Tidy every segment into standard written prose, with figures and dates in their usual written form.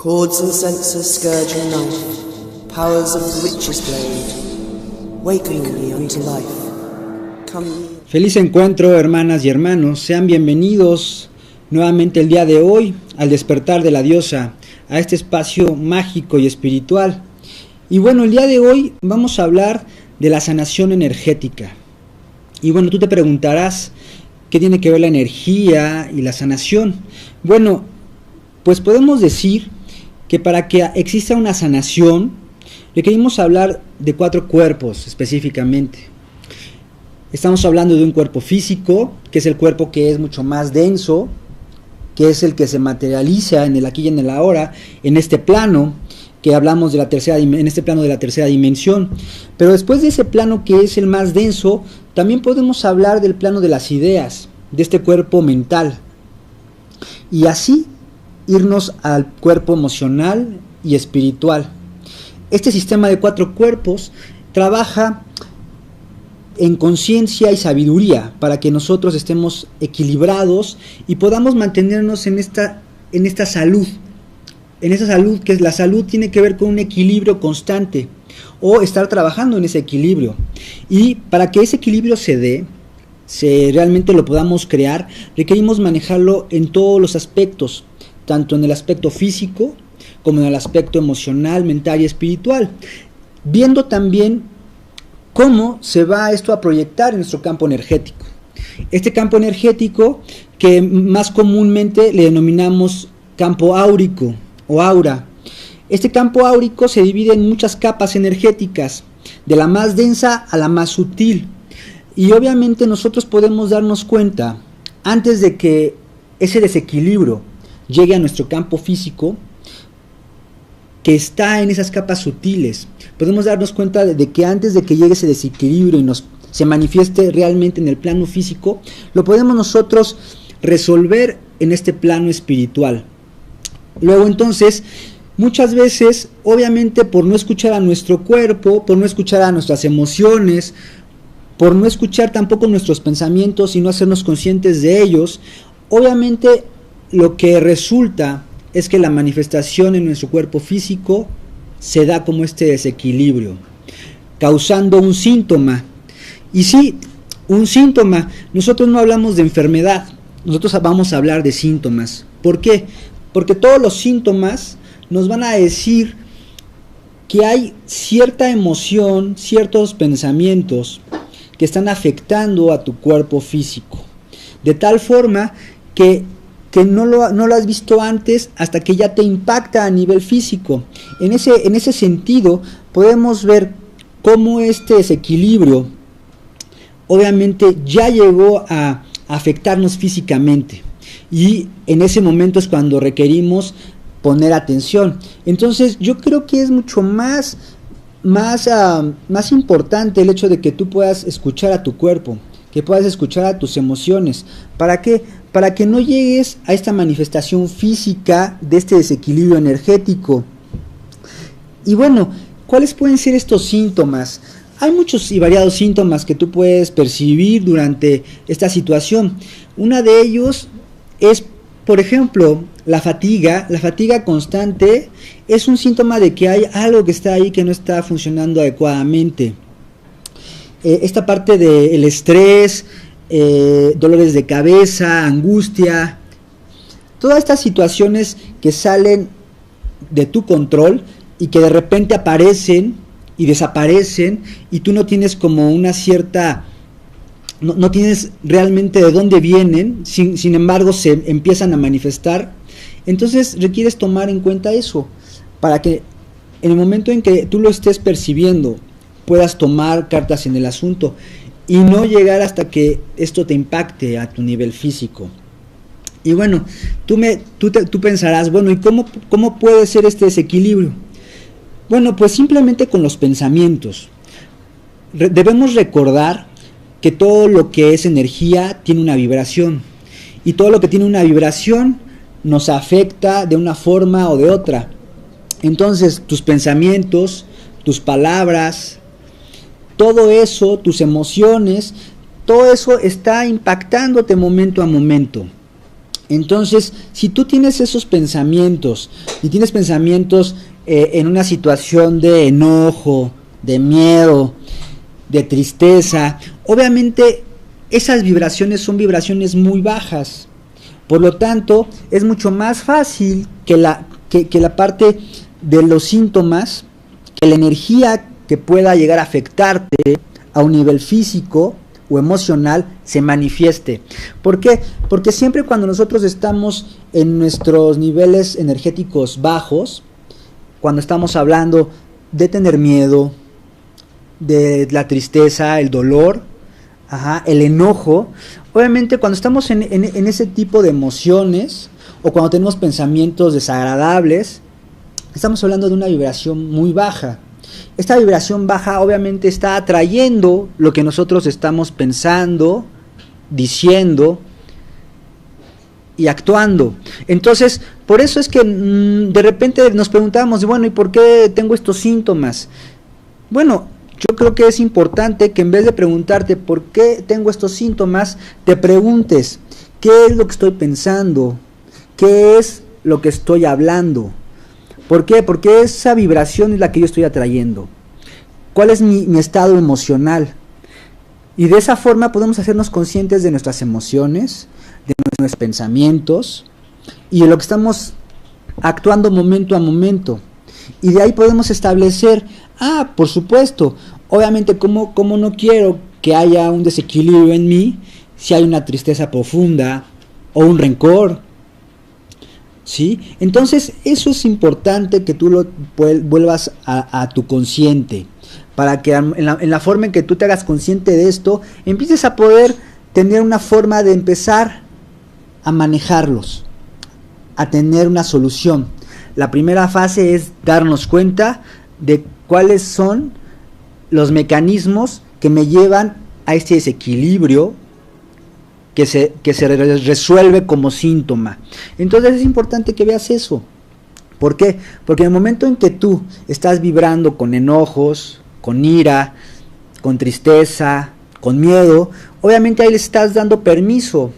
Chords and senses, scourge and knife, powers of the witch's blade, waken me unto life. Come. Feliz encuentro, hermanas y hermanos, sean bienvenidos nuevamente el día de hoy al despertar de la diosa, a este espacio mágico y espiritual. Y bueno, el día de hoy vamos a hablar de la sanación energética. Y bueno, tú te preguntarás, ¿qué tiene que ver la energía y la sanación? Bueno, pues podemos decir que para que exista una sanación, requerimos hablar de 4 cuerpos específicamente. Estamos hablando de un cuerpo físico, que es el cuerpo que es mucho más denso, que es el que se materializa en el aquí y en el ahora, en este plano, que hablamos de la tercera, en este plano de la tercera dimensión. Pero después de ese plano que es el más denso, también podemos hablar del plano de las ideas, de este cuerpo mental. Y así irnos al cuerpo emocional y espiritual. Este sistema de 4 cuerpos trabaja en conciencia y sabiduría para que nosotros estemos equilibrados y podamos mantenernos en esta salud. En esa salud, que es la salud, tiene que ver con un equilibrio constante o estar trabajando en ese equilibrio. Y para que ese equilibrio se dé, realmente lo podamos crear, requerimos manejarlo en todos los aspectos, tanto en el aspecto físico como en el aspecto emocional, mental y espiritual, viendo también cómo se va esto a proyectar en nuestro campo energético. Este campo energético que más comúnmente le denominamos campo áurico o aura. Este campo áurico se divide en muchas capas energéticas, de la más densa a la más sutil. Y obviamente nosotros podemos darnos cuenta, antes de que ese desequilibrio llegue a nuestro campo físico, que está en esas capas sutiles, podemos darnos cuenta de que antes de que llegue ese desequilibrio y se manifieste realmente en el plano físico, lo podemos nosotros resolver en este plano espiritual. Luego entonces, muchas veces, obviamente por no escuchar a nuestro cuerpo, por no escuchar a nuestras emociones, por no escuchar tampoco nuestros pensamientos y no hacernos conscientes de ellos, obviamente lo que resulta es que la manifestación en nuestro cuerpo físico se da como este desequilibrio, causando un síntoma. Y sí, un síntoma. Nosotros no hablamos de enfermedad, nosotros vamos a hablar de síntomas. ¿Por qué? Porque todos los síntomas nos van a decir que hay cierta emoción, ciertos pensamientos que están afectando a tu cuerpo físico, de tal forma que no lo has visto antes hasta que ya te impacta a nivel físico. En ese sentido podemos ver cómo este desequilibrio obviamente ya llegó a afectarnos físicamente, y en ese momento es cuando requerimos poner atención. Entonces yo creo que es mucho más importante el hecho de que tú puedas escuchar a tu cuerpo, que puedas escuchar a tus emociones. ¿Para qué? Para que no llegues a esta manifestación física de este desequilibrio energético. Y bueno, ¿cuáles pueden ser estos síntomas? Hay muchos y variados síntomas que tú puedes percibir durante esta situación. Uno de ellos es, por ejemplo, la fatiga. La fatiga constante es un síntoma de que hay algo que está ahí que no está funcionando adecuadamente. Esta parte del estrés, dolores de cabeza, angustia, todas estas situaciones que salen de tu control y que de repente aparecen y desaparecen y tú no tienes como una cierta, no tienes realmente de dónde vienen, sin embargo se empiezan a manifestar. Entonces requieres tomar en cuenta eso para que en el momento en que tú lo estés percibiendo puedas tomar cartas en el asunto y no llegar hasta que esto te impacte a tu nivel físico. Y bueno, tú pensarás, bueno, ¿y cómo puede ser este desequilibrio? Bueno, pues simplemente con los pensamientos. Debemos recordar que todo lo que es energía tiene una vibración, y todo lo que tiene una vibración nos afecta de una forma o de otra. Entonces, tus pensamientos, tus palabras, todo eso, tus emociones, todo eso está impactándote momento a momento. Entonces, si tú tienes esos pensamientos, y tienes pensamientos en una situación de enojo, de miedo, de tristeza, obviamente esas vibraciones son vibraciones muy bajas. Por lo tanto, es mucho más fácil que la parte de los síntomas, que la energía que pueda llegar a afectarte a un nivel físico o emocional se manifieste. ¿Por qué? Porque siempre cuando nosotros estamos en nuestros niveles energéticos bajos, cuando estamos hablando de tener miedo, de la tristeza, el dolor, el enojo, obviamente cuando estamos en ese tipo de emociones o cuando tenemos pensamientos desagradables, estamos hablando de una vibración muy baja. Esta vibración baja obviamente está atrayendo lo que nosotros estamos pensando, diciendo y actuando. Entonces, por eso es que de repente nos preguntamos, bueno, ¿y por qué tengo estos síntomas? Bueno, yo creo que es importante que en vez de preguntarte por qué tengo estos síntomas, te preguntes, ¿qué es lo que estoy pensando? ¿Qué es lo que estoy hablando? ¿Por qué? Porque esa vibración es la que yo estoy atrayendo. ¿Cuál es mi estado emocional? Y de esa forma podemos hacernos conscientes de nuestras emociones, de nuestros pensamientos y de lo que estamos actuando momento a momento. Y de ahí podemos establecer, por supuesto, obviamente como no quiero que haya un desequilibrio en mí si hay una tristeza profunda o un rencor, ¿sí? Entonces eso es importante que tú lo vuelvas a tu consciente, para que en la forma en que tú te hagas consciente de esto, empieces a poder tener una forma de empezar a manejarlos, a tener una solución. La primera fase es darnos cuenta de cuáles son los mecanismos que me llevan a este desequilibrio que se resuelve como síntoma. Entonces es importante que veas eso. ¿Por qué? Porque en el momento en que tú estás vibrando con enojos, con ira, con tristeza, con miedo, obviamente ahí le estás dando permiso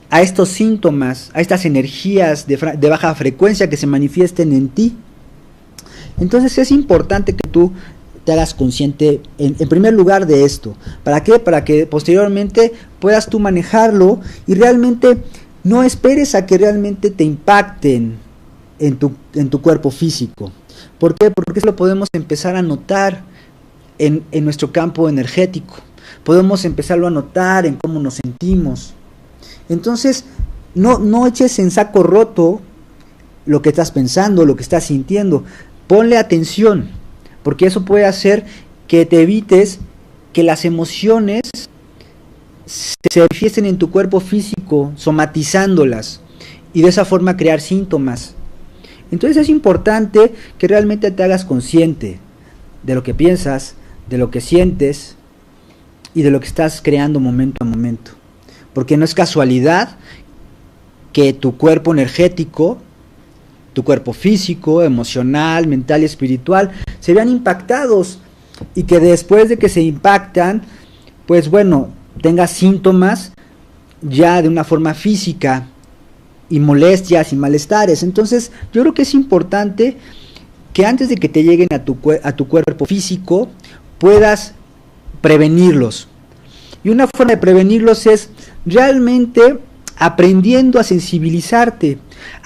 a estos síntomas, a estas energías de baja frecuencia que se manifiesten en ti. Entonces es importante que tú te hagas consciente en primer lugar de esto. ¿Para qué? Para que posteriormente puedas tú manejarlo y realmente no esperes a que realmente te impacten en tu cuerpo físico. ¿Por qué? Porque eso lo podemos empezar a notar en nuestro campo energético. Podemos empezarlo a notar en cómo nos sentimos. Entonces, no eches en saco roto lo que estás pensando, lo que estás sintiendo. Ponle atención, porque eso puede hacer que te evites que las emociones se manifiesten en tu cuerpo físico, somatizándolas, y de esa forma crear síntomas. Entonces es importante que realmente te hagas consciente de lo que piensas, de lo que sientes y de lo que estás creando momento a momento. Porque no es casualidad que tu cuerpo energético, tu cuerpo físico, emocional, mental y espiritual se vean impactados y que después de que se impactan, pues bueno, tengas síntomas ya de una forma física y molestias y malestares. Entonces yo creo que es importante que antes de que te lleguen a tu cuerpo físico puedas prevenirlos. Y una forma de prevenirlos es realmente aprendiendo a sensibilizarte.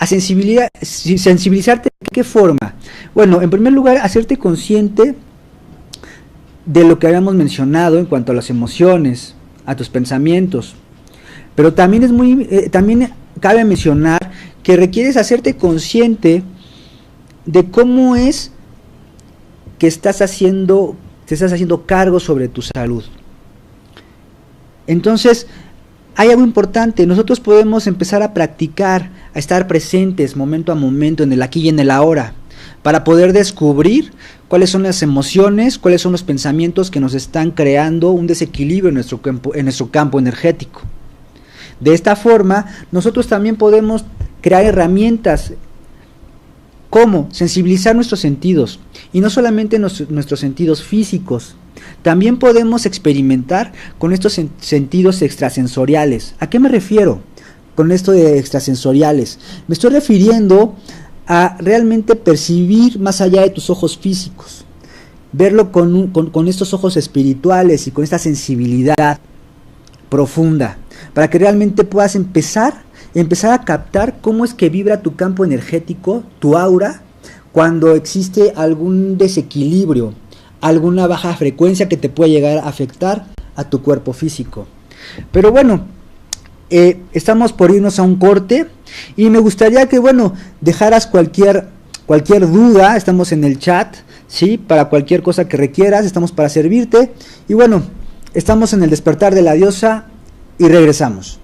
Sensibilizarte ¿de qué forma? Bueno, en primer lugar, hacerte consciente de lo que habíamos mencionado en cuanto a las emociones, a tus pensamientos. Pero también también cabe mencionar que requieres hacerte consciente de cómo es que te estás haciendo cargo sobre tu salud. Entonces, hay algo importante. Nosotros podemos empezar a practicar, a estar presentes momento a momento, en el aquí y en el ahora, para poder descubrir cuáles son las emociones, cuáles son los pensamientos que nos están creando un desequilibrio en nuestro campo energético. De esta forma, nosotros también podemos crear herramientas. ¿Cómo? Sensibilizar nuestros sentidos, y no solamente nuestros sentidos físicos. También podemos experimentar con estos sentidos extrasensoriales. ¿A qué me refiero? con esto de extrasensoriales. Me estoy refiriendo a realmente percibir más allá de tus ojos físicos, verlo con estos ojos espirituales y con esta sensibilidad profunda, para que realmente puedas empezar a captar cómo es que vibra tu campo energético, tu aura, cuando existe algún desequilibrio, alguna baja frecuencia que te puede llegar a afectar a tu cuerpo físico. Pero bueno, estamos por irnos a un corte y me gustaría que, bueno, dejaras cualquier duda. Estamos en el chat, ¿sí? Para cualquier cosa que requieras, estamos para servirte. Y bueno, estamos en el despertar de la diosa y regresamos.